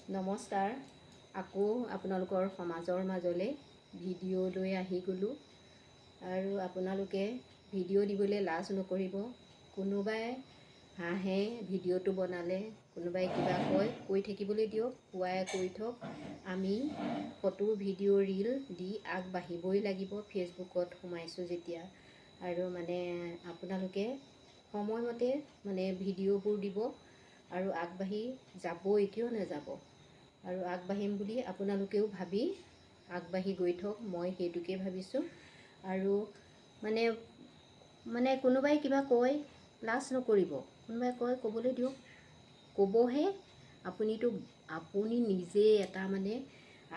নমস্কাৰ। আকৌ আপোনালোকৰ সমাজৰ মাজলৈ ভিডিঅ' লৈ আহি গ'লোঁ। আৰু আপোনালোকে ভিডিঅ' দিবলৈ লাজ নকৰিব। কোনোবাই হাঁহে ভিডিঅ'টো বনালে, কোনোবাই কিবা কৈ থাকিবলৈ দিয়ক, কোৱাই কৈ থওক। আমি ফটো ভিডিঅ' ৰীল দি আগবাঢ়িবই লাগিব ফেচবুকত সোমাইছোঁ যেতিয়া। আৰু আপোনালোকে সময়মতে ভিডিঅ'বোৰ দিব আৰু আগবাঢ়ি যাবই, কিয় নাযাব। আৰু আগবাঢ়িম বুলি আপোনালোকেও ভাবি আগবাঢ়ি গৈ থওক। মই সেইটোকে ভাবিছোঁ। আৰু কোনোবাই কিবা কয় লাজ নকৰিব, কোনোবাই ক'বলৈ দিয়ক, ক'বহে। আপুনি নিজে এটা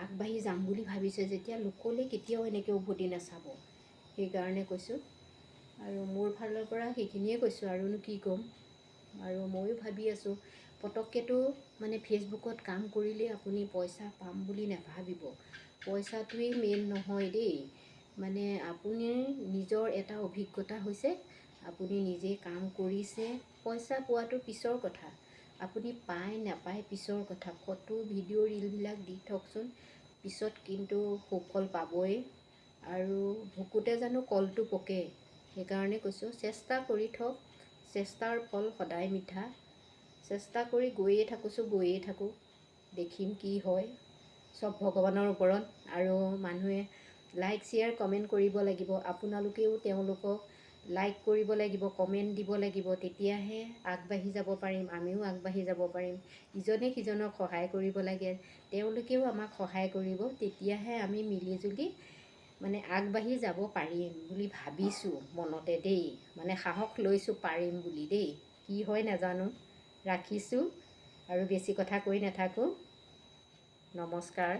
আগবাঢ়ি যাম বুলি ভাবিছে যেতিয়া লোকলৈ কেতিয়াও এনেকৈ উভতি নাচাব। সেইকাৰণে কৈছোঁ। আৰু মোৰ ফালৰ পৰা সেইখিনিয়ে কৈছোঁ, আৰুনো কি ক'ম। আৰু ময়ো ভাবি আছোঁ পটককেতো ফেচবুকত কাম কৰিলে আপুনি পইচা পাম বুলি নাভাবিব। পইচাটোৱেই মেইন নহয় দেই। আপুনি নিজৰ এটা অভিজ্ঞতা হৈছে, আপুনি নিজে কাম কৰিছে, পইচা পোৱাটো পিছৰ কথা। আপুনি পায় নাপায় পিছৰ কথা। ফটো ভিডিঅ' ৰীলবিলাক দি থকচোন, পিছত কিন্তু সুফল পাবই। আৰু ভুকুতে জানো কলটো পকে। সেইকাৰণে কৈছোঁ চেষ্টা কৰি থওক। চেষ্টাৰ ফল সদায় মিঠা। চেষ্টা কৰি গৈয়ে থাকোঁ। দেখিম কি হয়, চব ভগৱানৰ ওপৰত। আৰু মানুহে লাইক শ্বেয়াৰ কমেণ্ট কৰিব লাগিব। আপোনালোকেও তেওঁলোকক লাইক কৰিব লাগিব, কমেণ্ট দিব লাগিব। তেতিয়াহে আগবাঢ়ি যাব পাৰিম, আমিও আগবাঢ়ি যাব পাৰিম। ইজনে সিজনক সহায় কৰিব লাগে, তেওঁলোকেও আমাক সহায় কৰিব। তেতিয়াহে আমি মিলিজুলি আগবাঢ়ি যাব পাৰিম বুলি ভাবিছোঁ মনতে দেই। সাহস লৈছোঁ পাৰিম বুলি দেই। কি হয় নাজানো। ৰাখিছোঁ আৰু বেছি কথা কৈ নাথাকোঁ। নমস্কাৰ।